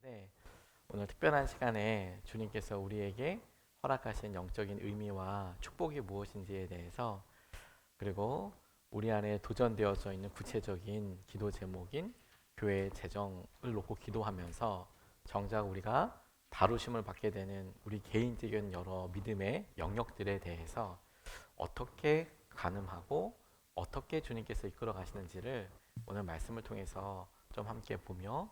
네, 오늘 특별한 시간에 주님께서 우리에게 허락하신 영적인 의미와 축복이 무엇인지에 대해서 그리고 우리 안에 도전되어져 있는 구체적인 기도 제목인 교회 재정을 놓고 기도하면서 정작 우리가 다루심을 받게 되는 우리 개인적인 여러 믿음의 영역들에 대해서 어떻게 가늠하고 어떻게 주님께서 이끌어 가시는지를 오늘 말씀을 통해서 좀 함께 보며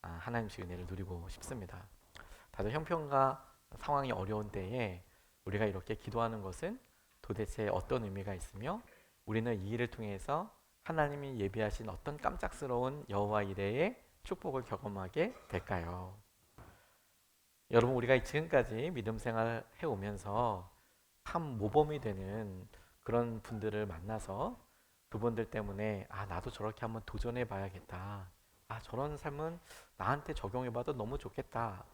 하나님의 은혜를 누리고 싶습니다. 다들 형편과 상황이 어려운 때에 우리가 이렇게 기도하는 것은 도대체 어떤 의미가 있으며 우리는 이 일을 통해서 하나님이 예비하신 어떤 깜짝스러운 여호와 이레의 축복을 경험하게 될까요? 여러분, 우리가 지금까지 믿음 생활 해오면서 참 모범이 되는 그런 분들을 만나서 그분들 때문에 나도 저렇게 한번 도전해 봐야겠다. 저런 삶은 나한테 적용해 봐도 너무 좋겠다.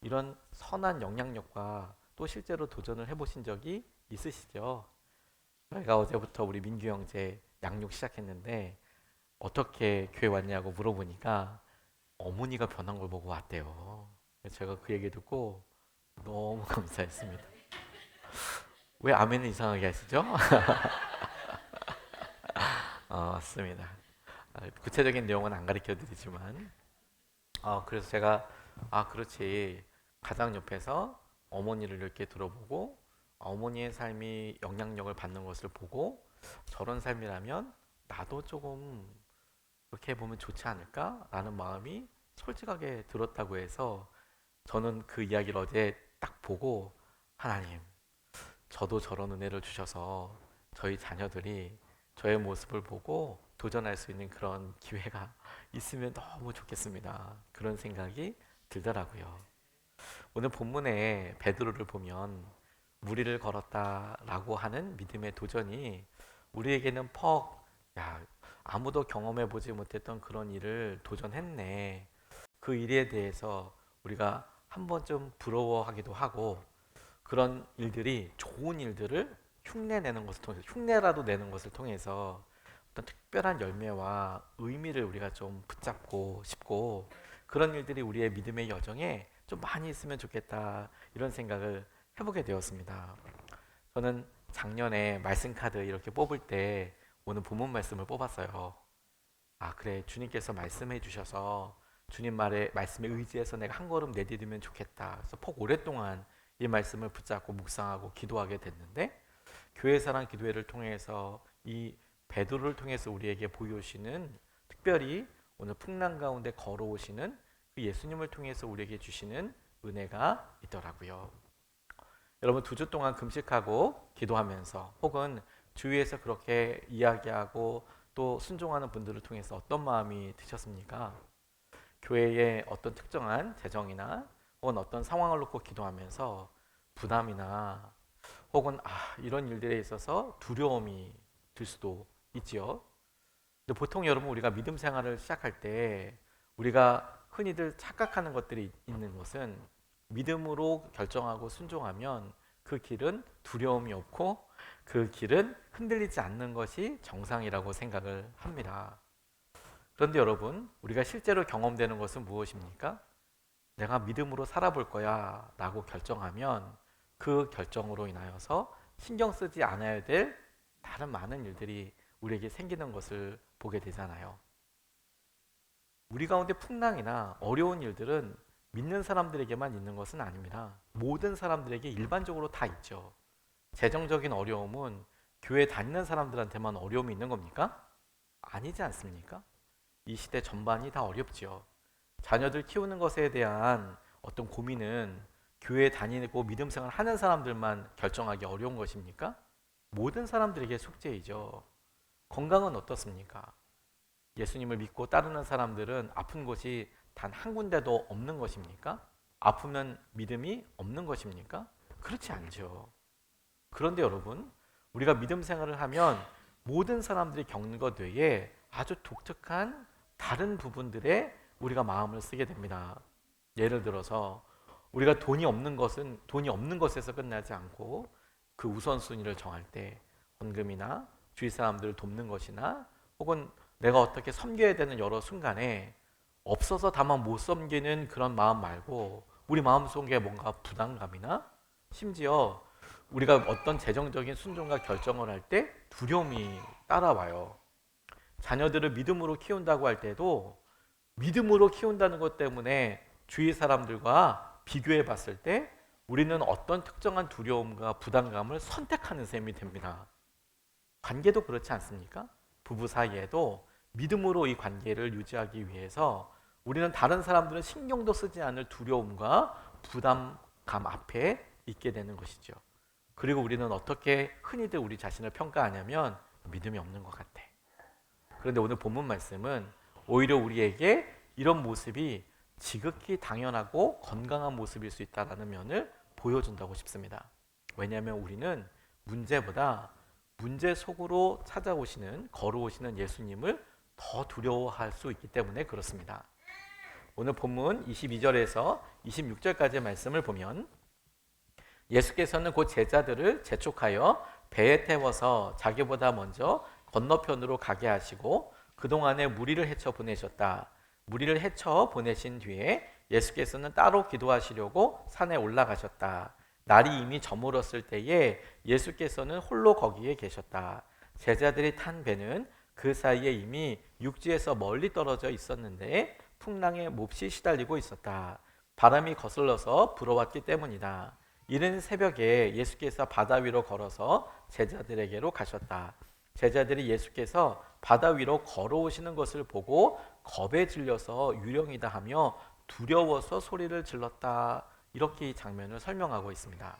이런 선한 영향력과 또 실제로 도전을 해보신 적이 있으시죠? 저희가 어제부터 우리 민규 형제 양육 시작했는데 어떻게 교회 왔냐고 물어보니까 어머니가 변한 걸 보고 왔대요. 그래서 제가 그 얘기 듣고 너무 감사했습니다. 왜 아멘을 이상하게 하시죠? 맞습니다. 구체적인 내용은 안 가르쳐 드리지만 그래서 제가 그렇지, 가장 옆에서 어머니를 이렇게 들어보고 어머니의 삶이 영향력을 받는 것을 보고 저런 삶이라면 나도 조금 그렇게 해보면 좋지 않을까라는 마음이 솔직하게 들었다고 해서 저는 그 이야기를 어제 딱 보고 하나님, 저도 저런 은혜를 주셔서 저희 자녀들이 저의 모습을 보고 도전할 수 있는 그런 기회가 있으면 너무 좋겠습니다. 그런 생각이 들더라고요. 오늘 본문에 베드로를 보면 무리를 걸었다라고 하는 믿음의 도전이 우리에게는 야, 아무도 경험해 보지 못했던 그런 일을 도전했네. 그 일에 대해서 우리가 한 번쯤 부러워하기도 하고 그런 일들이 좋은 일들을 흉내내는 것을 통해서 흉내라도 내는 것을 통해서 어떤 특별한 열매와 의미를 우리가 좀 붙잡고 싶고 그런 일들이 우리의 믿음의 여정에 좀 많이 있으면 좋겠다 이런 생각을 해보게 되었습니다. 저는 작년에 말씀 카드 이렇게 뽑을 때 오늘 본문 말씀을 뽑았어요. 그래, 주님께서 말씀해 주셔서 주님 말씀에 의지해서 내가 한 걸음 내디디면 좋겠다. 그래서 폭 오랫동안 이 말씀을 붙잡고 묵상하고 기도하게 됐는데 교회사랑 기도회를 통해서 이 베드로를 통해서 우리에게 보여주시는, 특별히 오늘 풍랑 가운데 걸어오시는 그 예수님을 통해서 우리에게 주시는 은혜가 있더라고요. 여러분, 2주 동안 금식하고 기도하면서 혹은 주위에서 그렇게 이야기하고 또 순종하는 분들을 통해서 어떤 마음이 드셨습니까? 교회의 어떤 특정한 재정이나 혹은 어떤 상황을 놓고 기도하면서 부담이나 혹은 이런 일들에 있어서 두려움이 들 수도 있지요. 근데 보통 여러분, 우리가 믿음 생활을 시작할 때 우리가 흔히들 착각하는 것들이 있는 것은 믿음으로 결정하고 순종하면 그 길은 두려움이 없고 그 길은 흔들리지 않는 것이 정상이라고 생각을 합니다. 그런데 여러분, 우리가 실제로 경험되는 것은 무엇입니까? 내가 믿음으로 살아볼 거야 라고 결정하면 그 결정으로 인하여서 신경 쓰지 않아야 될 다른 많은 일들이 우리에게 생기는 것을 보게 되잖아요. 우리 가운데 풍랑이나 어려운 일들은 믿는 사람들에게만 있는 것은 아닙니다. 모든 사람들에게 일반적으로 다 있죠. 재정적인 어려움은 교회 다니는 사람들한테만 어려움이 있는 겁니까? 아니지 않습니까? 이 시대 전반이 다 어렵지요. 자녀들 키우는 것에 대한 어떤 고민은 교회 다니고 믿음 생활 하는 사람들만 결정하기 어려운 것입니까? 모든 사람들에게 숙제이죠. 건강은 어떻습니까? 예수님을 믿고 따르는 사람들은 아픈 곳이 단 한 군데도 없는 것입니까? 아프면 믿음이 없는 것입니까? 그렇지 않죠. 그런데 여러분, 우리가 믿음 생활을 하면 모든 사람들이 겪는 것 외에 아주 독특한 다른 부분들에 우리가 마음을 쓰게 됩니다. 예를 들어서 우리가 돈이 없는 것에서 끝나지 않고 그 우선순위를 정할 때 헌금이나 주위 사람들을 돕는 것이나 혹은 내가 어떻게 섬겨야 되는 여러 순간에 없어서 다만 못 섬기는 그런 마음 말고 우리 마음속에 뭔가 부담감이나 심지어 우리가 어떤 재정적인 순종과 결정을 할 때 두려움이 따라와요. 자녀들을 믿음으로 키운다고 할 때도 믿음으로 키운다는 것 때문에 주위 사람들과 비교해 봤을 때 우리는 어떤 특정한 두려움과 부담감을 선택하는 셈이 됩니다. 관계도 그렇지 않습니까? 부부 사이에도 믿음으로 이 관계를 유지하기 위해서 우리는 다른 사람들은 신경도 쓰지 않을 두려움과 부담감 앞에 있게 되는 것이죠. 그리고 우리는 어떻게 흔히들 우리 자신을 평가하냐면 믿음이 없는 것 같아. 그런데 오늘 본문 말씀은 오히려 우리에게 이런 모습이 지극히 당연하고 건강한 모습일 수 있다는 면을 보여준다고 싶습니다. 왜냐하면 우리는 문제보다 문제 속으로 찾아오시는, 걸어오시는 예수님을 더 두려워할 수 있기 때문에 그렇습니다. 오늘 본문 22절에서 26절까지의 말씀을 보면 예수께서는 곧 제자들을 재촉하여 배에 태워서 자기보다 먼저 건너편으로 가게 하시고 그동안에 무리를 헤쳐 보내셨다. 무리를 헤쳐 보내신 뒤에 예수께서는 따로 기도하시려고 산에 올라가셨다. 날이 이미 저물었을 때에 예수께서는 홀로 거기에 계셨다. 제자들이 탄 배는 그 사이에 이미 육지에서 멀리 떨어져 있었는데 풍랑에 몹시 시달리고 있었다. 바람이 거슬러서 불어왔기 때문이다. 이른 새벽에 예수께서 바다 위로 걸어서 제자들에게로 가셨다. 제자들이 예수께서 바다 위로 걸어오시는 것을 보고 겁에 질려서 유령이다 하며 두려워서 소리를 질렀다. 이렇게 이 장면을 설명하고 있습니다.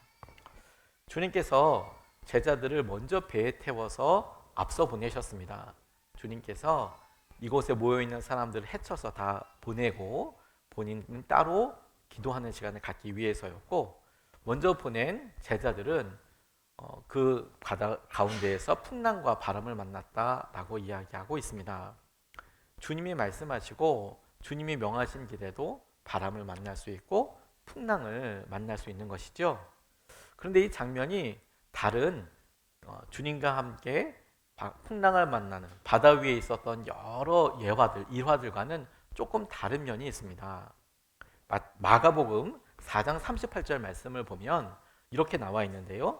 주님께서 제자들을 먼저 배에 태워서 앞서 보내셨습니다. 주님께서 이곳에 모여있는 사람들을 헤쳐서 다 보내고 본인은 따로 기도하는 시간을 갖기 위해서였고, 먼저 보낸 제자들은 그 바다 가운데에서 풍랑과 바람을 만났다라고 이야기하고 있습니다. 주님이 말씀하시고 주님이 명하신 길에도 바람을 만날 수 있고 풍랑을 만날 수 있는 것이죠. 그런데 이 장면이 다른 주님과 함께 풍랑을 만나는 바다 위에 있었던 여러 일화들과는 조금 다른 면이 있습니다. 마가복음 4장 38절 말씀을 보면 이렇게 나와 있는데요.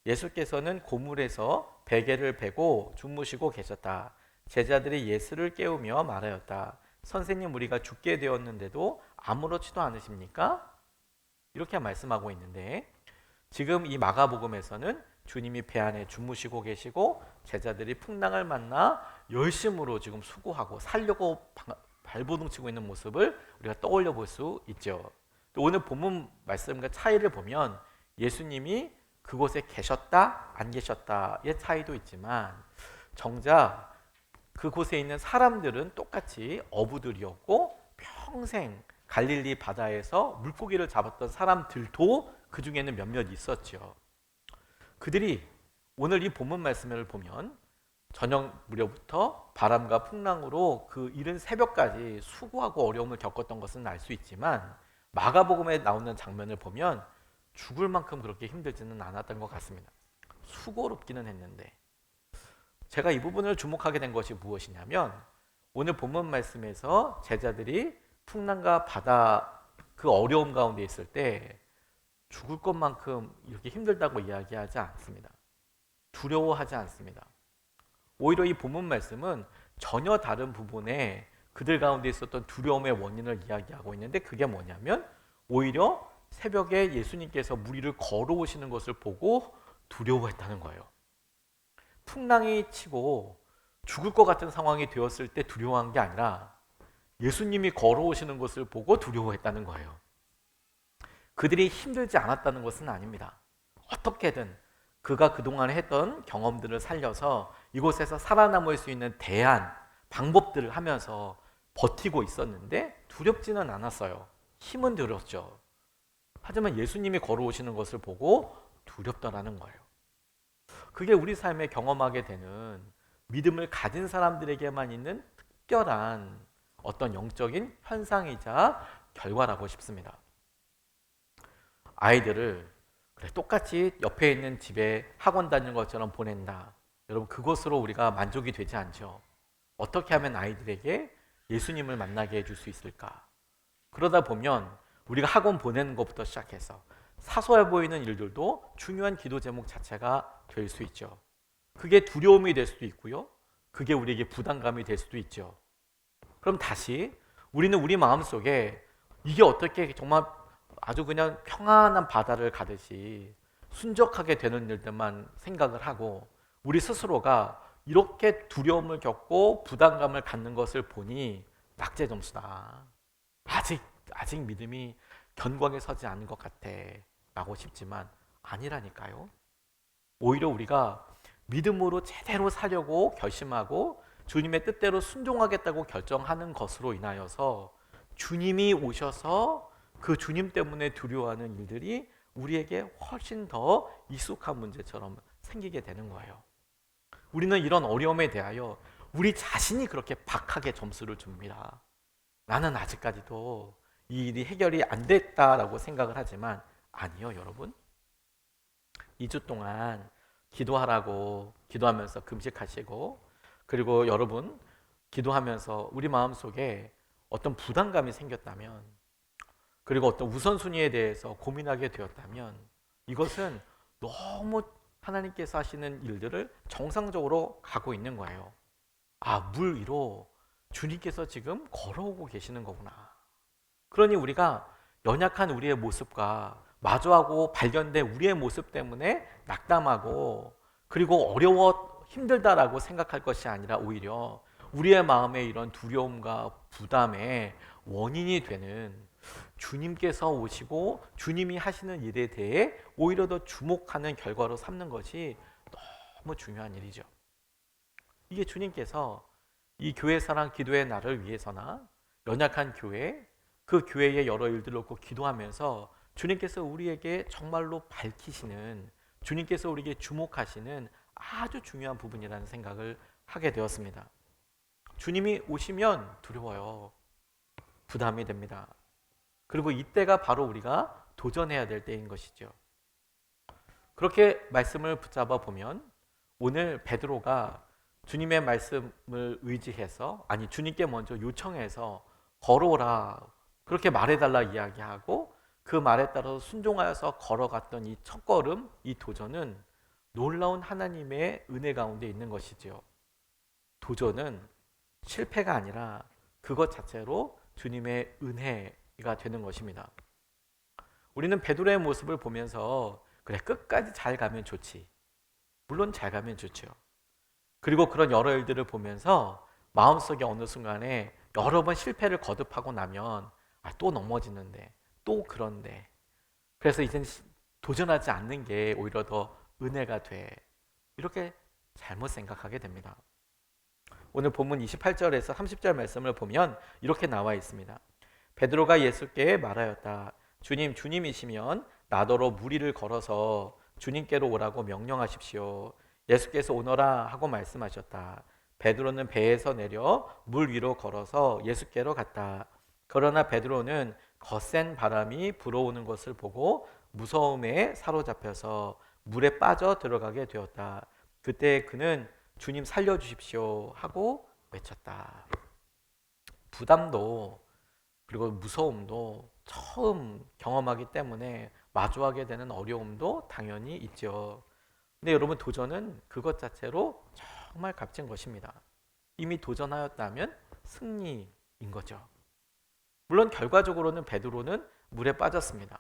예수께서는 고물에서 베개를 베고 주무시고 계셨다. 제자들이 예수를 깨우며 말하였다. 선생님, 우리가 죽게 되었는데도 아무렇지도 않으십니까? 이렇게 말씀하고 있는데, 지금 이 마가복음에서는 주님이 배 안에 주무시고 계시고 제자들이 풍랑을 만나 열심으로 지금 수고하고 살려고 발버둥 치고 있는 모습을 우리가 떠올려 볼 수 있죠. 또 오늘 본문 말씀과 차이를 보면 예수님이 그곳에 계셨다 안 계셨다의 차이도 있지만 정작 그곳에 있는 사람들은 똑같이 어부들이었고 평생 갈릴리 바다에서 물고기를 잡았던 사람들도 그 중에는 몇몇 있었죠. 그들이 오늘 이 본문 말씀을 보면 저녁 무렵부터 바람과 풍랑으로 그 이른 새벽까지 수고하고 어려움을 겪었던 것은 알 수 있지만 마가복음에 나오는 장면을 보면 죽을 만큼 그렇게 힘들지는 않았던 것 같습니다. 수고롭기는 했는데, 제가 이 부분을 주목하게 된 것이 무엇이냐면 오늘 본문 말씀에서 제자들이 풍랑과 바다 그 어려움 가운데 있을 때 죽을 것만큼 이렇게 힘들다고 이야기하지 않습니다. 두려워하지 않습니다. 오히려 이 본문 말씀은 전혀 다른 부분에 그들 가운데 있었던 두려움의 원인을 이야기하고 있는데, 그게 뭐냐면 오히려 새벽에 예수님께서 무리를 걸어오시는 것을 보고 두려워했다는 거예요. 풍랑이 치고 죽을 것 같은 상황이 되었을 때 두려워한 게 아니라 예수님이 걸어오시는 것을 보고 두려워했다는 거예요. 그들이 힘들지 않았다는 것은 아닙니다. 어떻게든 그가 그동안 했던 경험들을 살려서 이곳에서 살아남을 수 있는 대안, 방법들을 하면서 버티고 있었는데 두렵지는 않았어요. 힘은 들었죠. 하지만 예수님이 걸어오시는 것을 보고 두렵더라는 거예요. 그게 우리 삶에 경험하게 되는 믿음을 가진 사람들에게만 있는 특별한 어떤 영적인 현상이자 결과라고 싶습니다. 아이들을 똑같이 옆에 있는 집에 학원 다니는 것처럼 보낸다. 여러분, 그것으로 우리가 만족이 되지 않죠. 어떻게 하면 아이들에게 예수님을 만나게 해줄 수 있을까? 그러다 보면 우리가 학원 보내는 것부터 시작해서 사소해 보이는 일들도 중요한 기도 제목 자체가 될 수 있죠. 그게 두려움이 될 수도 있고요. 그게 우리에게 부담감이 될 수도 있죠. 그럼 다시 우리는 우리 마음속에 이게 어떻게 정말 아주 그냥 평안한 바다를 가듯이 순적하게 되는 일들만 생각을 하고 우리 스스로가 이렇게 두려움을 겪고 부담감을 갖는 것을 보니 낙제 점수다. 아직 믿음이 견고하게 서지 않은 것 같아 라고 싶지만 아니라니까요. 오히려 우리가 믿음으로 제대로 살려고 결심하고 주님의 뜻대로 순종하겠다고 결정하는 것으로 인하여서 주님이 오셔서 그 주님 때문에 두려워하는 일들이 우리에게 훨씬 더 익숙한 문제처럼 생기게 되는 거예요. 우리는 이런 어려움에 대하여 우리 자신이 그렇게 박하게 점수를 줍니다. 나는 아직까지도 이 일이 해결이 안 됐다라고 생각을 하지만 아니요, 여러분. 2주 동안 기도하라고 기도하면서 금식하시고 그리고 여러분 기도하면서 우리 마음속에 어떤 부담감이 생겼다면 그리고 어떤 우선순위에 대해서 고민하게 되었다면 이것은 너무 하나님께서 하시는 일들을 정상적으로 가고 있는 거예요. 아, 물 위로 주님께서 지금 걸어오고 계시는 거구나. 그러니 우리가 연약한 우리의 모습과 마주하고 발견된 우리의 모습 때문에 낙담하고 그리고 어려워 힘들다라고 생각할 것이 아니라 오히려 우리의 마음에 이런 두려움과 부담의 원인이 되는 주님께서 오시고 주님이 하시는 일에 대해 오히려 더 주목하는 결과로 삼는 것이 너무 중요한 일이죠. 이게 주님께서 이 교회 사랑 기도의 날을 위해서나 연약한 교회, 그 교회의 여러 일들을 놓고 기도하면서 주님께서 우리에게 정말로 밝히시는 주님께서 우리에게 주목하시는 아주 중요한 부분이라는 생각을 하게 되었습니다. 주님이 오시면 두려워요. 부담이 됩니다. 그리고 이때가 바로 우리가 도전해야 될 때인 것이죠. 그렇게 말씀을 붙잡아 보면 오늘 베드로가 주님의 말씀을 의지해서 아니 주님께 먼저 요청해서 걸어오라 그렇게 말해달라 이야기하고 그 말에 따라서 순종하여서 걸어갔던 이 첫걸음, 이 도전은 놀라운 하나님의 은혜 가운데 있는 것이지요. 도전은 실패가 아니라 그것 자체로 주님의 은혜가 되는 것입니다. 우리는 베드로의 모습을 보면서 그래 끝까지 잘 가면 좋지. 물론 잘 가면 좋죠. 그리고 그런 여러 일들을 보면서 마음속에 어느 순간에 여러 번 실패를 거듭하고 나면 또 넘어지는데 또 그런데 그래서 이젠 도전하지 않는 게 오히려 더 은혜가 돼. 이렇게 잘못 생각하게 됩니다. 오늘 본문 28절에서 30절 말씀을 보면 이렇게 나와 있습니다. 베드로가 예수께 말하였다. 주님, 주님이시면 나더러 물 위를 걸어서 주님께로 오라고 명령하십시오. 예수께서 오너라 하고 말씀하셨다. 베드로는 배에서 내려 물 위로 걸어서 예수께로 갔다. 그러나 베드로는 거센 바람이 불어오는 것을 보고 무서움에 사로잡혀서 물에 빠져 들어가게 되었다. 그때 그는 주님 살려주십시오 하고 외쳤다. 부담도 그리고 무서움도 처음 경험하기 때문에 마주하게 되는 어려움도 당연히 있죠. 근데 여러분 도전은 그것 자체로 정말 값진 것입니다. 이미 도전하였다면 승리인 거죠. 물론 결과적으로는 베드로는 물에 빠졌습니다.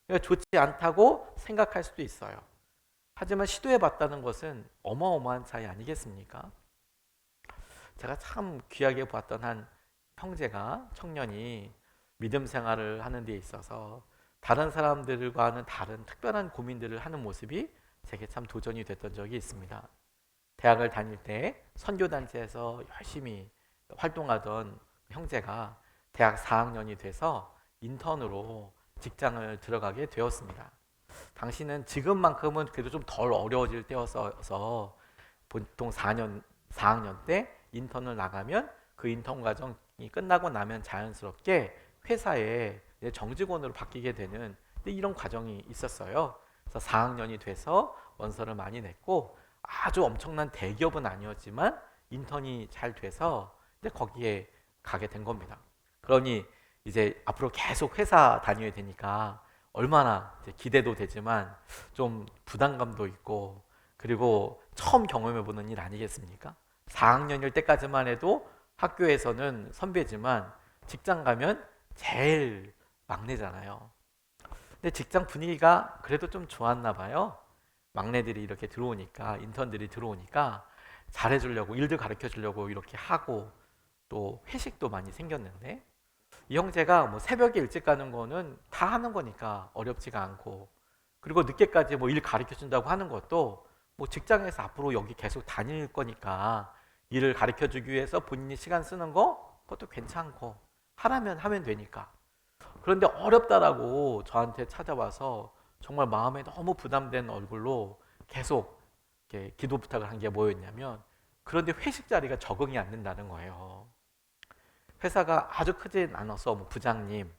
그러니까 좋지 않다고 생각할 수도 있어요. 하지만 시도해봤다는 것은 어마어마한 차이 아니겠습니까? 제가 참 귀하게 보았던 한 형제가 청년이 믿음 생활을 하는 데 있어서 다른 사람들과는 다른 특별한 고민들을 하는 모습이 제게 참 도전이 됐던 적이 있습니다. 대학을 다닐 때 선교단체에서 열심히 활동하던 형제가 대학 4학년이 돼서 인턴으로 직장을 들어가게 되었습니다. 당시는 지금만큼은 그래도 좀 덜 어려워질 때였어서 보통 4학년 때 인턴을 나가면 그 인턴 과정이 끝나고 나면 자연스럽게 회사에 정직원으로 바뀌게 되는 이런 과정이 있었어요. 그래서 4학년이 돼서 원서를 많이 냈고 아주 엄청난 대기업은 아니었지만 인턴이 잘 돼서 이제 거기에 가게 된 겁니다. 그러니 이제 앞으로 계속 회사 다녀야 되니까 얼마나 이제 기대도 되지만 좀 부담감도 있고, 그리고 처음 경험해보는 일 아니겠습니까? 4학년일 때까지만 해도 학교에서는 선배지만 직장 가면 제일 막내잖아요. 근데 직장 분위기가 그래도 좀 좋았나 봐요. 막내들이 이렇게 들어오니까, 인턴들이 들어오니까 잘해주려고, 일들 가르쳐 주려고 이렇게 하고, 또 회식도 많이 생겼는데, 이 형제가 뭐 새벽에 일찍 가는 거는 다 하는 거니까 어렵지가 않고, 그리고 늦게까지 뭐 일 가르쳐 준다고 하는 것도 뭐 직장에서 앞으로 여기 계속 다닐 거니까 일을 가르쳐 주기 위해서 본인이 시간 쓰는 거 그것도 괜찮고, 하라면 하면 되니까. 그런데 어렵다라고 저한테 찾아와서 정말 마음에 너무 부담된 얼굴로 계속 이렇게 기도 부탁을 한 게 뭐였냐면, 그런데 회식 자리가 적응이 안 된다는 거예요. 회사가 아주 크진 않아서 뭐 부장님,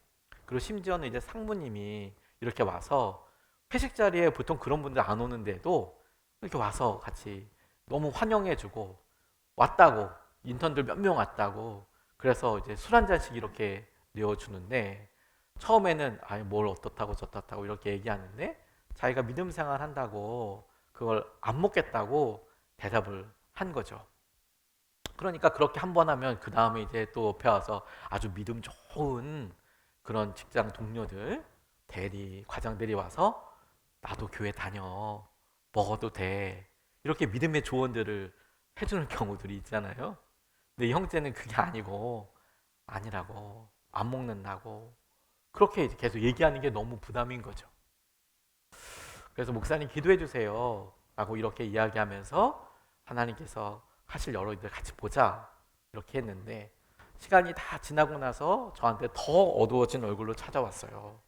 그리고 심지어는 이제 상무님이 이렇게 와서, 회식 자리에 보통 그런 분들 안 오는데도 이렇게 와서 같이 너무 환영해주고, 왔다고, 인턴들 몇 명 왔다고, 그래서 이제 술 한 잔씩 이렇게 내어주는데, 처음에는 아니 뭘 어떻다고 저떻다고 이렇게 얘기하는데, 자기가 믿음 생활 한다고 그걸 안 먹겠다고 대답을 한 거죠. 그러니까 그렇게 한 번 하면 그 다음에 이제 또 옆에 와서 아주 믿음 좋은 그런 직장 동료들, 대리, 과장들이 와서 나도 교회 다녀, 먹어도 돼, 이렇게 믿음의 조언들을 해주는 경우들이 있잖아요. 근데 이 형제는 그게 아니고, 아니라고, 안 먹는다고, 그렇게 이제 계속 얘기하는 게 너무 부담인 거죠. 그래서 목사님 기도해 주세요 라고 이렇게 이야기하면서 하나님께서 하실 여러 일들 같이 보자 이렇게 했는데, 시간이 다 지나고 나서 저한테 더 어두워진 얼굴로 찾아왔어요.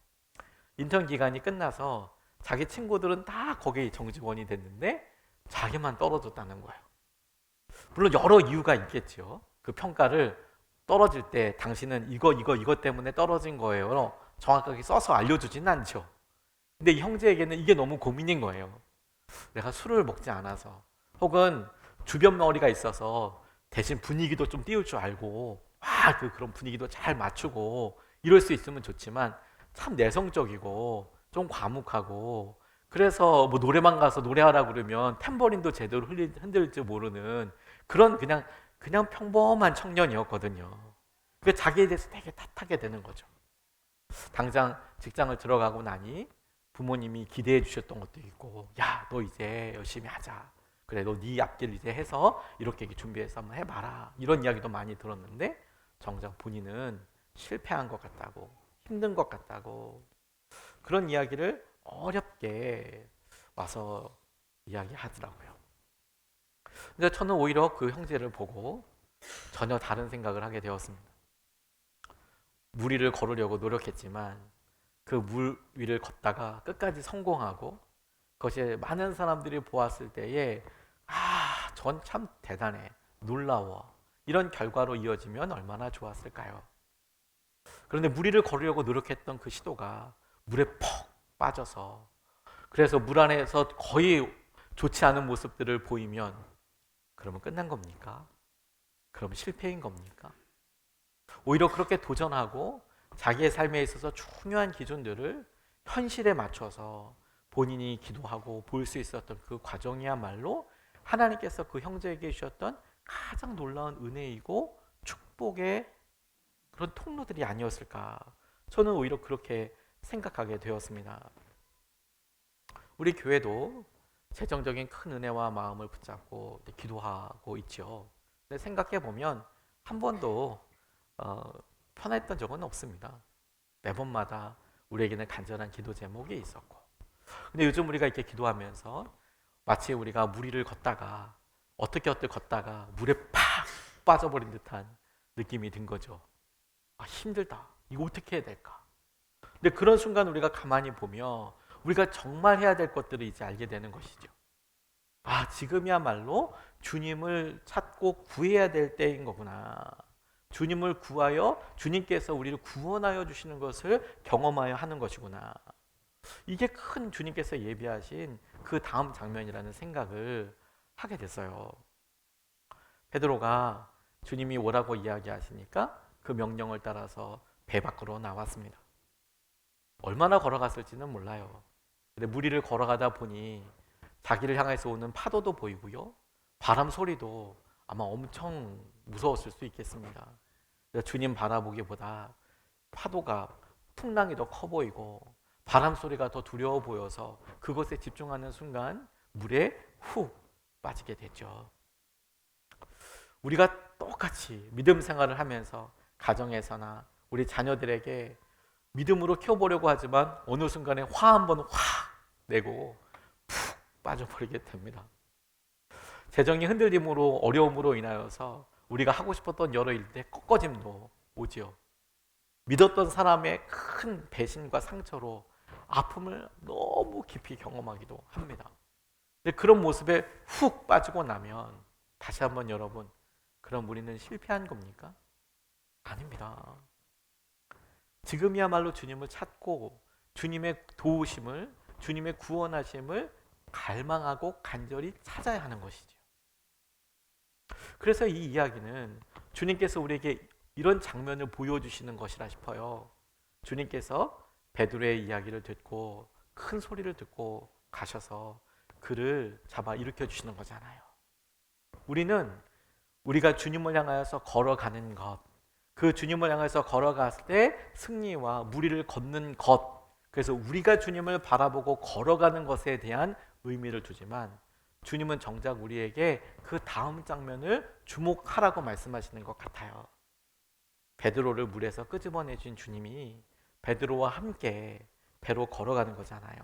인턴 기간이 끝나서 자기 친구들은 다 거기 정직원이 됐는데 자기만 떨어졌다는 거예요. 물론 여러 이유가 있겠죠. 그 평가를 떨어질 때 당신은 이거 때문에 떨어진 거예요, 정확하게 써서 알려주지는 않죠. 근데 이 형제에게는 이게 너무 고민인 거예요. 내가 술을 먹지 않아서, 혹은 주변 머리가 있어서 대신 분위기도 좀 띄울 줄 알고 그런 분위기도 잘 맞추고 이럴 수 있으면 좋지만, 참 내성적이고 좀 과묵하고, 그래서 뭐 노래방 가서 노래하라 그러면 탬버린도 제대로 흔들지 모르는 그런 그냥 평범한 청년이었거든요. 그 자기에 대해서 되게 탓하게 되는 거죠. 당장 직장을 들어가고 나니 부모님이 기대해 주셨던 것도 있고, 야, 너 이제 열심히 하자, 그래 너 네 앞길 이제 해서 이렇게 준비해서 한번 해봐라, 이런 이야기도 많이 들었는데, 정작 본인은 실패한 것 같다고, 힘든 것 같다고, 그런 이야기를 어렵게 와서 이야기하더라고요. 근데 저는 오히려 그 형제를 보고 전혀 다른 생각을 하게 되었습니다. 물 위를 걸으려고 노력했지만 그 물 위를 걷다가 끝까지 성공하고, 그것이 많은 사람들이 보았을 때에 전 참 대단해, 놀라워, 이런 결과로 이어지면 얼마나 좋았을까요? 그런데 물 위를 걸으려고 노력했던 그 시도가 물에 퍽 빠져서, 그래서 물 안에서 거의 좋지 않은 모습들을 보이면 그러면 끝난 겁니까? 그러면 실패인 겁니까? 오히려 그렇게 도전하고 자기의 삶에 있어서 중요한 기준들을 현실에 맞춰서 본인이 기도하고 볼 수 있었던 그 과정이야말로 하나님께서 그 형제에게 주셨던 가장 놀라운 은혜이고 축복의 그런 통로들이 아니었을까, 저는 오히려 그렇게 생각하게 되었습니다. 우리 교회도 재정적인 큰 은혜와 마음을 붙잡고 기도하고 있죠. 근데 생각해 보면 한 번도 편했던 적은 없습니다. 매번마다 우리에게는 간절한 기도 제목이 있었고, 근데 요즘 우리가 이렇게 기도하면서 마치 우리가 물 위를 걷다가 어떻게 걷다가 물에 팍 빠져버린 듯한 느낌이 든 거죠. 힘들다, 이거 어떻게 해야 될까? 근데 그런 순간 우리가 가만히 보면 우리가 정말 해야 될 것들을 이제 알게 되는 것이죠. 지금이야말로 주님을 찾고 구해야 될 때인 거구나. 주님을 구하여 주님께서 우리를 구원하여 주시는 것을 경험하여 하는 것이구나. 이게 큰 주님께서 예비하신 그 다음 장면이라는 생각을 하게 됐어요. 베드로가 주님이 오라고 이야기하시니까 그 명령을 따라서 배 밖으로 나왔습니다. 얼마나 걸어갔을지는 몰라요. 근데 물 위를 걸어가다 보니 자기를 향해서 오는 파도도 보이고요. 바람 소리도 아마 엄청 무서웠을 수 있겠습니다. 주님 바라보기보다 파도가 풍랑이 더 커 보이고 바람 소리가 더 두려워 보여서 그것에 집중하는 순간 물에 훅 빠지게 됐죠. 우리가 똑같이 믿음 생활을 하면서 가정에서나 우리 자녀들에게 믿음으로 키워보려고 하지만 어느 순간에 화 한 번 확 내고 푹 빠져버리게 됩니다. 재정이 흔들림으로 어려움으로 인하여서 우리가 하고 싶었던 여러 일들에 꺾어짐도 오지요. 믿었던 사람의 큰 배신과 상처로 아픔을 너무 깊이 경험하기도 합니다. 근데 그런 모습에 훅 빠지고 나면 다시 한번 여러분, 그럼 우리는 실패한 겁니까? 아닙니다. 지금이야말로 주님을 찾고 주님의 도우심을, 주님의 구원하심을 갈망하고 간절히 찾아야 하는 것이죠. 그래서 이 이야기는 주님께서 우리에게 이런 장면을 보여주시는 것이라 싶어요. 주님께서 베드로의 이야기를 듣고 큰 소리를 듣고 가셔서 그를 잡아 일으켜 주시는 거잖아요. 우리가 주님을 향하여서 걸어가는 것, 그 주님을 향해서 걸어갔을 때 승리와 무리를 걷는 것, 그래서 우리가 주님을 바라보고 걸어가는 것에 대한 의미를 두지만 주님은 정작 우리에게 그 다음 장면을 주목하라고 말씀하시는 것 같아요. 베드로를 물에서 끄집어내신 주님이 베드로와 함께 배로 걸어가는 거잖아요.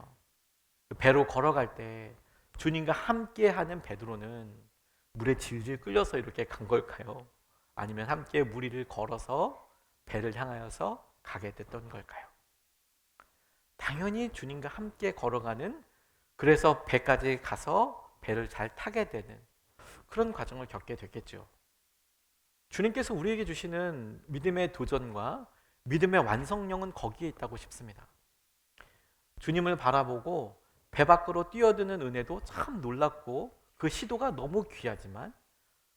배로 걸어갈 때 주님과 함께하는 베드로는 물에 질질 끌려서 이렇게 간 걸까요? 아니면 함께 무리를 걸어서 배를 향하여서 가게 됐던 걸까요? 당연히 주님과 함께 걸어가는, 그래서 배까지 가서 배를 잘 타게 되는 그런 과정을 겪게 됐겠죠. 주님께서 우리에게 주시는 믿음의 도전과 믿음의 완성령은 거기에 있다고 싶습니다. 주님을 바라보고 배 밖으로 뛰어드는 은혜도 참 놀랍고 그 시도가 너무 귀하지만,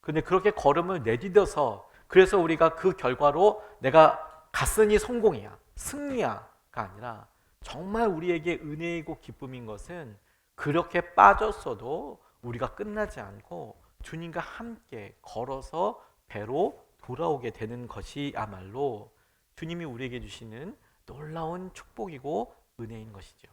근데 그렇게 걸음을 내디뎌서 그래서 우리가 그 결과로 내가 갔으니 성공이야, 승리야가 아니라 정말 우리에게 은혜이고 기쁨인 것은 그렇게 빠졌어도 우리가 끝나지 않고 주님과 함께 걸어서 배로 돌아오게 되는 것이야말로 주님이 우리에게 주시는 놀라운 축복이고 은혜인 것이죠.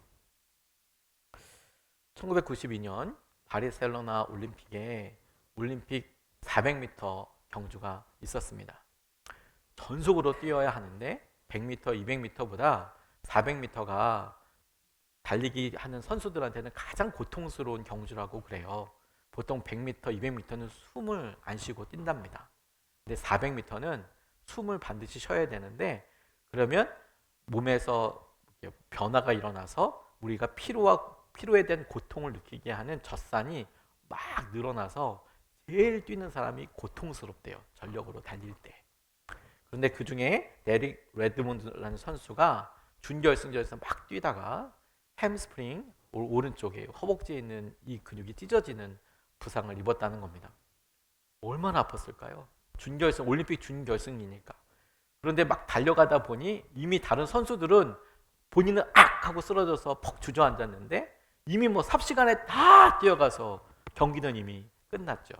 1992년 바르셀로나 올림픽에 올림픽 400m 경주가 있었습니다. 전속으로 뛰어야 하는데 100m, 200m보다 400m가 달리기 하는 선수들한테는 가장 고통스러운 경주라고 그래요. 보통 100m, 200m는 숨을 안 쉬고 뛴답니다. 근데 400m는 숨을 반드시 쉬어야 되는데, 그러면 몸에서 변화가 일어나서 우리가 피로에 대한 고통을 느끼게 하는 젖산이 막 늘어나서 제일 뛰는 사람이 고통스럽대요, 전력으로 달릴 때. 그런데 그 중에 데릭 레드몬드라는 선수가 준결승전에서 막 뛰다가 햄스프링, 오른쪽에 허벅지에 있는 이 근육이 찢어지는 부상을 입었다는 겁니다. 얼마나 아팠을까요? 올림픽 준결승이니까. 그런데 막 달려가다 보니 이미 다른 선수들은 본인은 악 하고 쓰러져서 퍽 주저앉았는데 이미 뭐 삽시간에 다 뛰어가서 경기는 이미 끝났죠.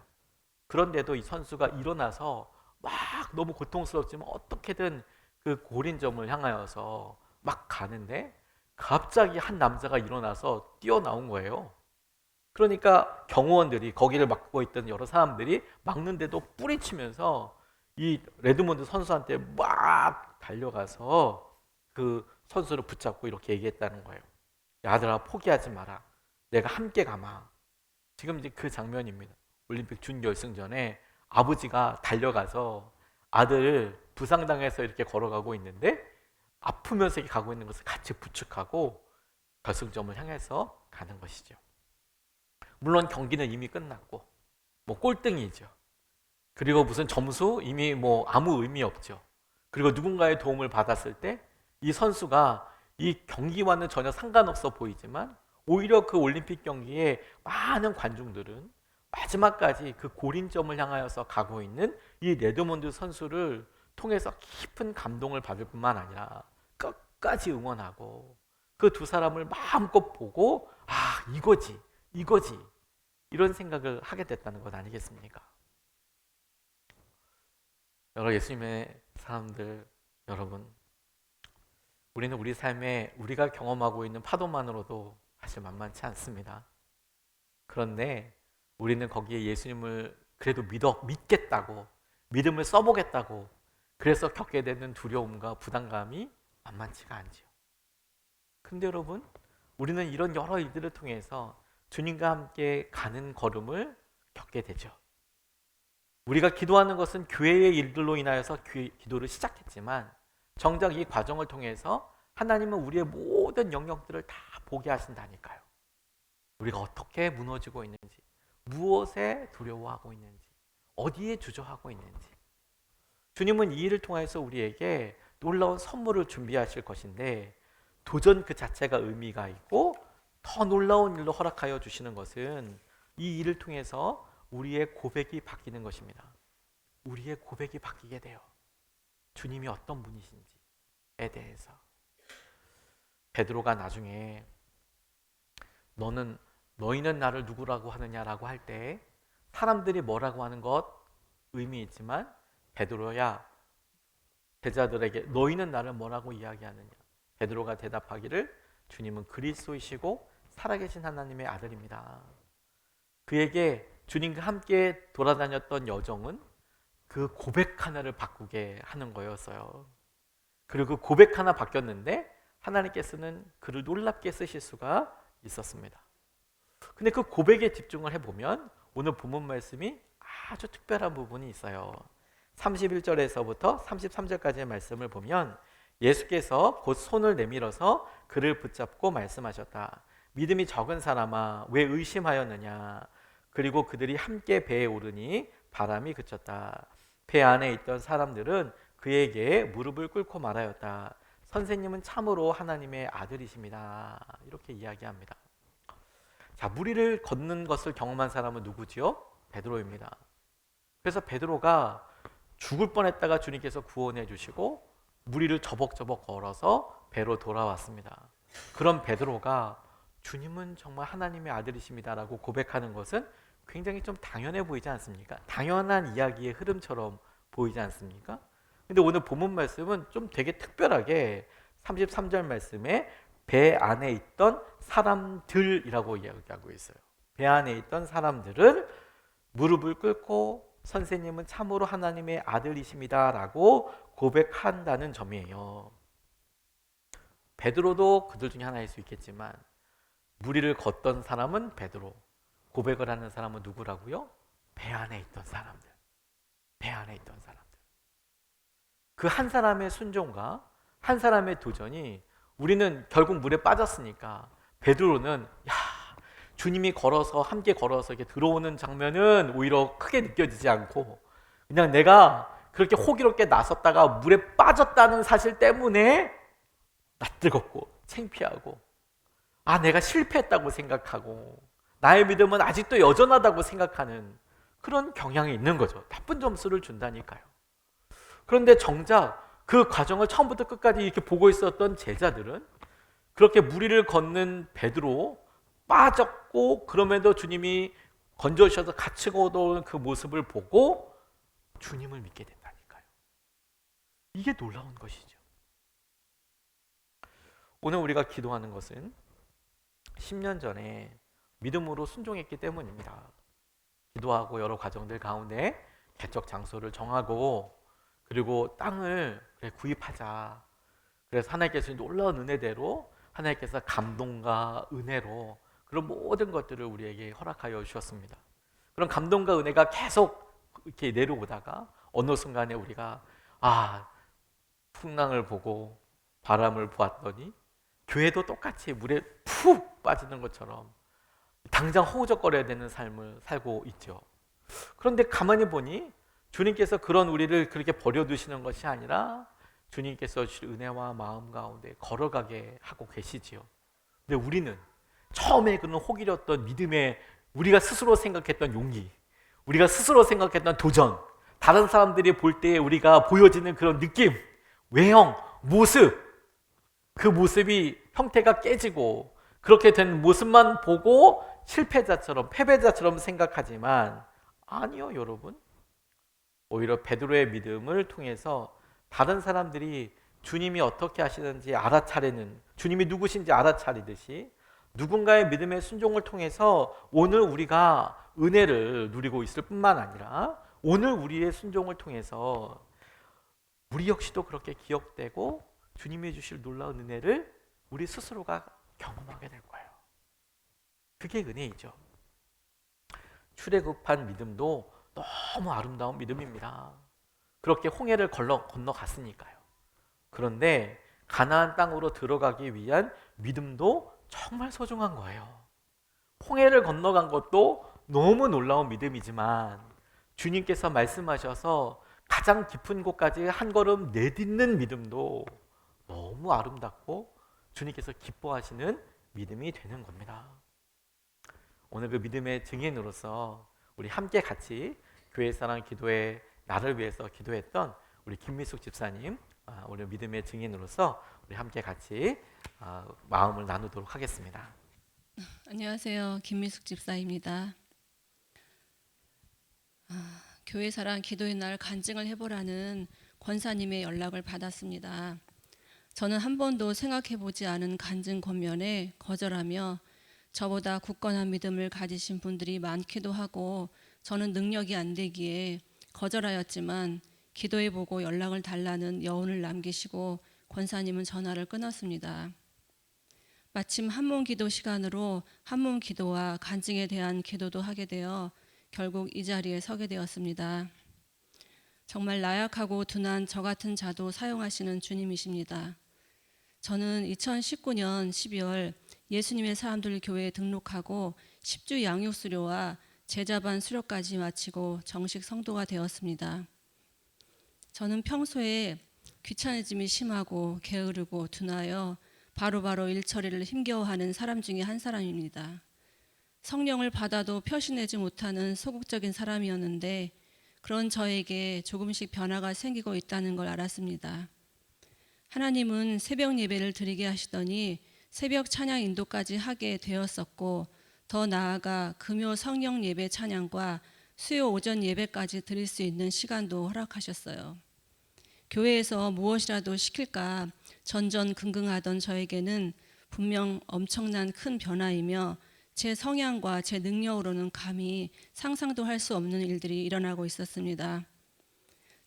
그런데도 이 선수가 일어나서 막 너무 고통스럽지만 어떻게든 그 고린점을 향하여서 막 가는데 갑자기 한 남자가 일어나서 뛰어나온 거예요. 그러니까 경호원들이, 거기를 막고 있던 여러 사람들이 막는데도 뿌리치면서 이 레드몬드 선수한테 막 달려가서 그 선수를 붙잡고 이렇게 얘기했다는 거예요. 야, 아들아, 포기하지 마라. 내가 함께 가마. 지금 이제 그 장면입니다. 올림픽 준결승전에 아버지가 달려가서 아들 부상당해서 이렇게 걸어가고 있는데 아프면서 이렇게 가고 있는 것을 같이 부축하고 결승점을 향해서 가는 것이죠. 물론 경기는 이미 끝났고 뭐 꼴등이죠. 그리고 무슨 점수 이미 뭐 아무 의미 없죠. 그리고 누군가의 도움을 받았을 때 이 선수가 이 경기와는 전혀 상관없어 보이지만 오히려 그 올림픽 경기에 많은 관중들은 마지막까지 그 고린점을 향하여서 가고 있는 이 레드몬드 선수를 통해서 깊은 감동을 받을 뿐만 아니라 끝까지 응원하고 그 두 사람을 마음껏 보고 이거지 이런 생각을 하게 됐다는 것 아니겠습니까? 여러 예수님의 사람들 여러분, 우리는 우리 삶에 우리가 경험하고 있는 파도만으로도 사실 만만치 않습니다. 그런데 우리는 거기에 예수님을 그래도 믿겠다고, 믿음을 써보겠다고, 그래서 겪게 되는 두려움과 부담감이 만만치가 않지요. 근데 여러분, 우리는 이런 여러 일들을 통해서 주님과 함께 가는 걸음을 겪게 되죠. 우리가 기도하는 것은 교회의 일들로 인하여서 기도를 시작했지만 정작 이 과정을 통해서 하나님은 우리의 모든 영역들을 다 보게 하신다니까요. 우리가 어떻게 무너지고 있는지, 무엇에 두려워하고 있는지, 어디에 주저하고 있는지. 주님은 이 일을 통해서 우리에게 놀라운 선물을 준비하실 것인데 도전 그 자체가 의미가 있고 더 놀라운 일로 허락하여 주시는 것은 이 일을 통해서 우리의 고백이 바뀌는 것입니다. 우리의 고백이 바뀌게 돼요. 주님이 어떤 분이신지에 대해서. 베드로가 나중에 너희는 나를 누구라고 하느냐라고 할 때 사람들이 뭐라고 하는 것 의미 있지만 베드로야 제자들에게 너희는 나를 뭐라고 이야기하느냐. 베드로가 대답하기를 주님은 그리스도이시고 살아계신 하나님의 아들입니다. 그에게 주님과 함께 돌아다녔던 여정은 그 고백 하나를 바꾸게 하는 거였어요. 그리고 그 고백 하나 바뀌었는데 하나님께서는 그를 놀랍게 쓰실 수가 있었습니다. 근데 그 고백에 집중을 해보면 오늘 본문 말씀이 아주 특별한 부분이 있어요. 31절에서부터 33절까지의 말씀을 보면 예수께서 곧 손을 내밀어서 그를 붙잡고 말씀하셨다. 믿음이 적은 사람아 왜 의심하였느냐. 그리고 그들이 함께 배에 오르니 바람이 그쳤다. 배 안에 있던 사람들은 그에게 무릎을 꿇고 말하였다. 선생님은 참으로 하나님의 아들이십니다. 이렇게 이야기합니다. 자, 무리를 걷는 것을 경험한 사람은 누구지요? 베드로입니다. 그래서 베드로가 죽을 뻔했다가 주님께서 구원해 주시고 무리를 저벅저벅 걸어서 배로 돌아왔습니다. 그런 베드로가 주님은 정말 하나님의 아들이십니다라고 고백하는 것은 굉장히 좀 당연해 보이지 않습니까? 당연한 이야기의 흐름처럼 보이지 않습니까? 근데 오늘 본문 말씀은 좀 되게 특별하게 33절 말씀에 배 안에 있던 사람들이라고 이야기하고 있어요. 배 안에 있던 사람들을 무릎을 꿇고 선생님은 참으로 하나님의 아들이십니다라고 고백한다는 점이에요. 베드로도 그들 중에 하나일 수 있겠지만 무리를 걷던 사람은 베드로, 고백을 하는 사람은 누구라고요? 배 안에 있던 사람들. 배 안에 있던 사람들. 그 한 사람의 순종과 한 사람의 도전이 우리는 결국 물에 빠졌으니까 베드로는 주님이 함께 걸어서 이렇게 들어오는 장면은 오히려 크게 느껴지지 않고 그냥 내가 그렇게 호기롭게 나섰다가 물에 빠졌다는 사실 때문에 낯뜨겁고 창피하고 내가 실패했다고 생각하고 나의 믿음은 아직도 여전하다고 생각하는 그런 경향이 있는 거죠. 나쁜 점수를 준다니까요. 그런데 정작 그 과정을 처음부터 끝까지 이렇게 보고 있었던 제자들은 그렇게 무리를 걷는 베드로 빠졌고 그럼에도 주님이 건져주셔서 같이 걸어오는 그 모습을 보고 주님을 믿게 된다니까요. 이게 놀라운 것이죠. 오늘 우리가 기도하는 것은 10년 전에 믿음으로 순종했기 때문입니다. 기도하고 여러 과정들 가운데 개척 장소를 정하고 그리고 땅을 구입하자. 그래서 하나님께서 놀라운 은혜대로 하나님께서 감동과 은혜로 그런 모든 것들을 우리에게 허락하여 주셨습니다. 그런 감동과 은혜가 계속 이렇게 내려오다가 어느 순간에 우리가 풍랑을 보고 바람을 보았더니 교회도 똑같이 물에 푹 빠지는 것처럼 당장 허우적거려야 되는 삶을 살고 있죠. 그런데 가만히 보니 주님께서 그런 우리를 그렇게 버려두시는 것이 아니라 주님께서 주신 은혜와 마음 가운데 걸어가게 하고 계시지요. 근데 우리는 처음에 그런 호기렸던 믿음에 우리가 스스로 생각했던 용기, 우리가 스스로 생각했던 도전, 다른 사람들이 볼 때 우리가 보여지는 그런 느낌, 외형, 모습, 그 모습이 형태가 깨지고 그렇게 된 모습만 보고 실패자처럼 패배자처럼 생각하지만 아니요, 여러분. 오히려 베드로의 믿음을 통해서 다른 사람들이 주님이 어떻게 하시는지 알아차리는, 주님이 누구신지 알아차리듯이 누군가의 믿음의 순종을 통해서 오늘 우리가 은혜를 누리고 있을 뿐만 아니라 오늘 우리의 순종을 통해서 우리 역시도 그렇게 기억되고 주님이 주실 놀라운 은혜를 우리 스스로가 경험하게 될 거예요. 그게 은혜이죠. 출애굽한 믿음도 너무 아름다운 믿음입니다. 그렇게 홍해를 건너갔으니까요. 그런데 가나안 땅으로 들어가기 위한 믿음도 정말 소중한 거예요. 홍해를 건너간 것도 너무 놀라운 믿음이지만 주님께서 말씀하셔서 가장 깊은 곳까지 한 걸음 내딛는 믿음도 너무 아름답고 주님께서 기뻐하시는 믿음이 되는 겁니다. 오늘 그 믿음의 증인으로서 우리 함께 같이 교회 사랑 기도회 나를 위해서 기도했던 우리 김미숙 집사님, 오늘 믿음의 증인으로서 우리 함께 같이 마음을 나누도록 하겠습니다. 안녕하세요. 김미숙 집사입니다. 교회 사랑 기도의 날 간증을 해보라는 권사님의 연락을 받았습니다. 저는 한 번도 생각해보지 않은 간증 권면에 거절하며 저보다 굳건한 믿음을 가지신 분들이 많기도 하고 저는 능력이 안 되기에 거절하였지만 기도해보고 연락을 달라는 여운을 남기시고 권사님은 전화를 끊었습니다. 마침 한몸 기도 시간으로 한몸 기도와 간증에 대한 기도도 하게 되어 결국 이 자리에 서게 되었습니다. 정말 나약하고 둔한 저 같은 자도 사용하시는 주님이십니다. 저는 2019년 12월 예수님의 사람들 교회에 등록하고 10주 양육 수료와 제자반 수료까지 마치고 정식 성도가 되었습니다. 저는 평소에 귀차니즘이 심하고 게으르고 둔하여 바로바로 일처리를 힘겨워하는 사람 중에 한 사람입니다. 성령을 받아도 표시내지 못하는 소극적인 사람이었는데 그런 저에게 조금씩 변화가 생기고 있다는 걸 알았습니다. 하나님은 새벽 예배를 드리게 하시더니 새벽 찬양 인도까지 하게 되었었고 더 나아가 금요 성령 예배 찬양과 수요 오전 예배까지 드릴 수 있는 시간도 허락하셨어요. 교회에서 무엇이라도 시킬까 전전긍긍하던 저에게는 분명 엄청난 큰 변화이며 제 성향과 제 능력으로는 감히 상상도 할 수 없는 일들이 일어나고 있었습니다.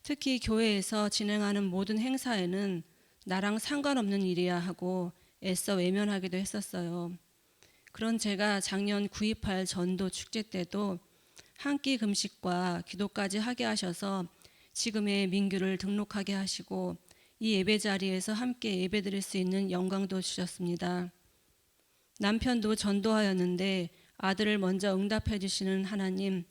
특히 교회에서 진행하는 모든 행사에는 나랑 상관없는 일이야 하고 애써 외면하기도 했었어요. 그런 제가 작년 9.28 전도 축제 때도 한 끼 금식과 기도까지 하게 하셔서 지금의 민규를 등록하게 하시고 이 예배 자리에서 함께 예배드릴 수 있는 영광도 주셨습니다. 남편도 전도하였는데 아들을 먼저 응답해 주시는 하나님,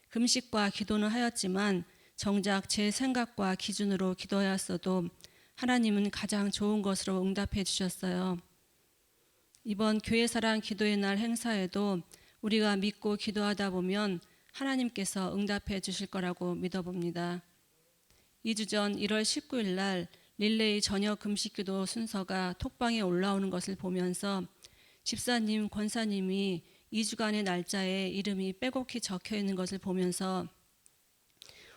금식과 기도는 하였지만 정작 제 생각과 기준으로 기도하였어도 하나님은 가장 좋은 것으로 응답해 주셨어요. 이번 교회 사랑 기도의 날 행사에도 우리가 믿고 기도하다 보면 하나님께서 응답해 주실 거라고 믿어봅니다. 2주 전 1월 19일 날 릴레이 저녁 금식기도 순서가 톡방에 올라오는 것을 보면서 집사님, 권사님이 2주간의 날짜에 이름이 빼곡히 적혀 있는 것을 보면서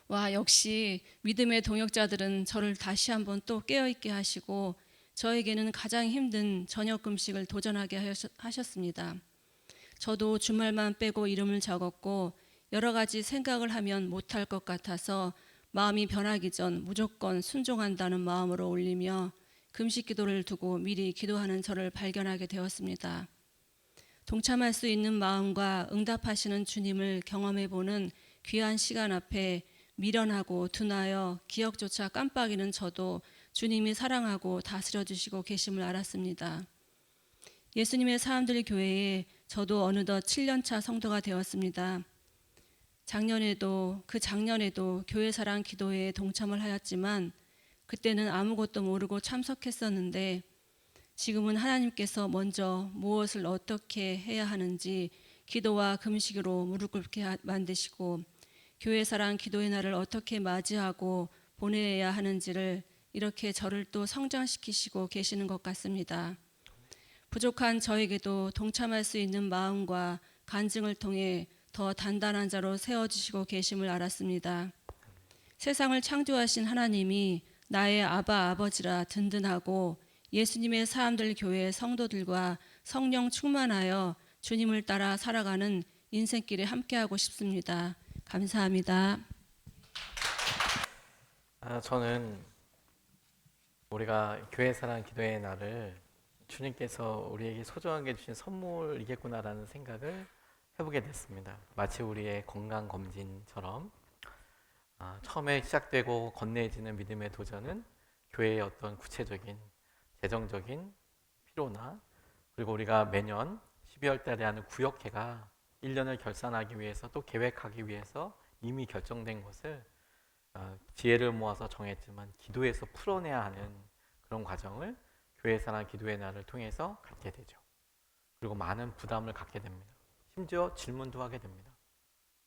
와, 역시 믿음의 동역자들은 저를 다시 한번 또 깨어있게 하시고 저에게는 가장 힘든 저녁 금식을 도전하게 하셨습니다. 저도 주말만 빼고 이름을 적었고 여러 가지 생각을 하면 못할 것 같아서 마음이 변하기 전 무조건 순종한다는 마음으로 올리며 금식 기도를 두고 미리 기도하는 저를 발견하게 되었습니다. 동참할 수 있는 마음과 응답하시는 주님을 경험해보는 귀한 시간 앞에 미련하고 둔하여 기억조차 깜빡이는 저도 주님이 사랑하고 다스려 주시고 계심을 알았습니다. 예수님의 사람들 교회에 저도 어느덧 7년차 성도가 되었습니다. 작년에도 그 작년에도 교회 사랑 기도회에 동참을 하였지만 그때는 아무것도 모르고 참석했었는데 지금은 하나님께서 먼저 무엇을 어떻게 해야 하는지 기도와 금식으로 무릎 꿇게 만드시고 교회 사랑 기도의 날을 어떻게 맞이하고 보내야 하는지를 이렇게 저를 또 성장시키시고 계시는 것 같습니다. 부족한 저에게도 동참할 수 있는 마음과 간증을 통해 더 단단한 자로 세워주시고 계심을 알았습니다. 세상을 창조하신 하나님이 나의 아버지라 든든하고 예수님의 사람들 교회 성도들과 성령 충만하여 주님을 따라 살아가는 인생길에 함께하고 싶습니다. 감사합니다. 저는 우리가 교회 사랑 기도의 날을 주님께서 우리에게 소중하게 주신 선물이겠구나라는 생각을 해보게 됐습니다. 마치 우리의 건강검진처럼 처음에 시작되고 건네지는 믿음의 도전은 교회의 어떤 구체적인 재정적인 필요나 그리고 우리가 매년 12월 달에 하는 구역회가 1년을 결산하기 위해서 또 계획하기 위해서 이미 결정된 것을 지혜를 모아서 정했지만 기도에서 풀어내야 하는 그런 과정을 교회 사랑 기도의 날을 통해서 갖게 되죠. 그리고 많은 부담을 갖게 됩니다. 심지어 질문도 하게 됩니다.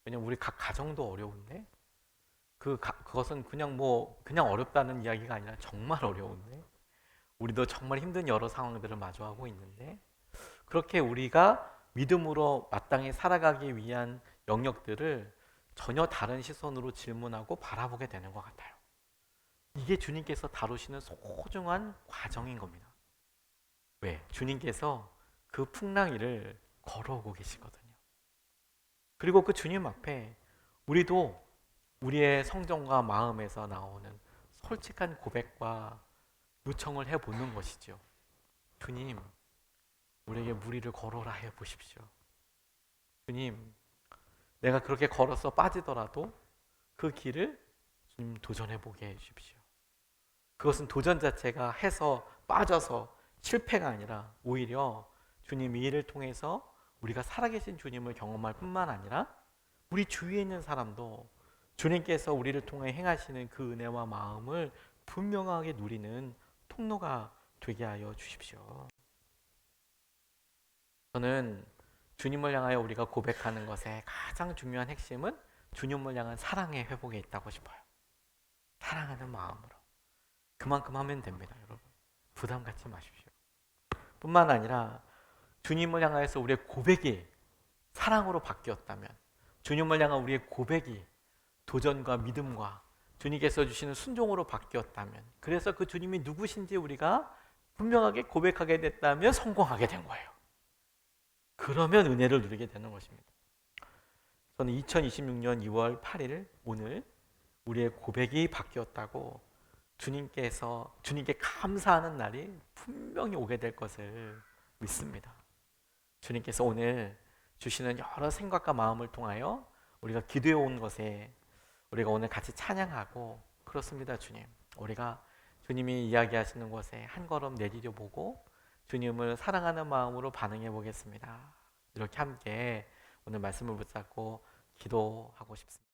왜냐면 우리 각 가정도 어려운데 그것은 그냥 어렵다는 이야기가 아니라 정말 어려운데 우리도 정말 힘든 여러 상황들을 마주하고 있는데 그렇게 우리가 믿음으로 마땅히 살아가기 위한 영역들을 전혀 다른 시선으로 질문하고 바라보게 되는 것 같아요. 이게 주님께서 다루시는 소중한 과정인 겁니다. 왜? 주님께서 그 풍랑이를 걸어오고 계시거든요. 그리고 그 주님 앞에 우리도 우리의 성정과 마음에서 나오는 솔직한 고백과 요청을 해보는 것이죠. 주님, 우리에게 무리를 걸어라 해보십시오. 주님, 내가 그렇게 걸어서 빠지더라도 그 길을 주님 도전해보게 해주십시오. 그것은 도전 자체가 해서 빠져서 실패가 아니라 오히려 주님 이 일을 통해서 우리가 살아계신 주님을 경험할 뿐만 아니라 우리 주위에 있는 사람도 주님께서 우리를 통해 행하시는 그 은혜와 마음을 분명하게 누리는 통로가 되게 하여 주십시오. 저는 주님을 향하여 우리가 고백하는 것의 가장 중요한 핵심은 주님을 향한 사랑의 회복에 있다고 싶어요. 사랑하는 마음으로 그만큼 하면 됩니다. 여러분 부담 갖지 마십시오. 뿐만 아니라 주님을 향하여서 우리의 고백이 사랑으로 바뀌었다면 주님을 향한 우리의 고백이 도전과 믿음과 주님께서 주시는 순종으로 바뀌었다면 그래서 그 주님이 누구신지 우리가 분명하게 고백하게 됐다면 성공하게 된 거예요. 그러면 은혜를 누리게 되는 것입니다. 저는 2026년 2월 8일 오늘 우리의 고백이 바뀌었다고 주님께 감사하는 날이 분명히 오게 될 것을 믿습니다. 주님께서 오늘 주시는 여러 생각과 마음을 통하여 우리가 기도해 온 것에 우리가 오늘 같이 찬양하고 그렇습니다. 주님, 우리가 주님이 이야기하시는 것에 한 걸음 내디뎌 보고 주님을 사랑하는 마음으로 반응해 보겠습니다. 이렇게 함께 오늘 말씀을 붙잡고 기도하고 싶습니다.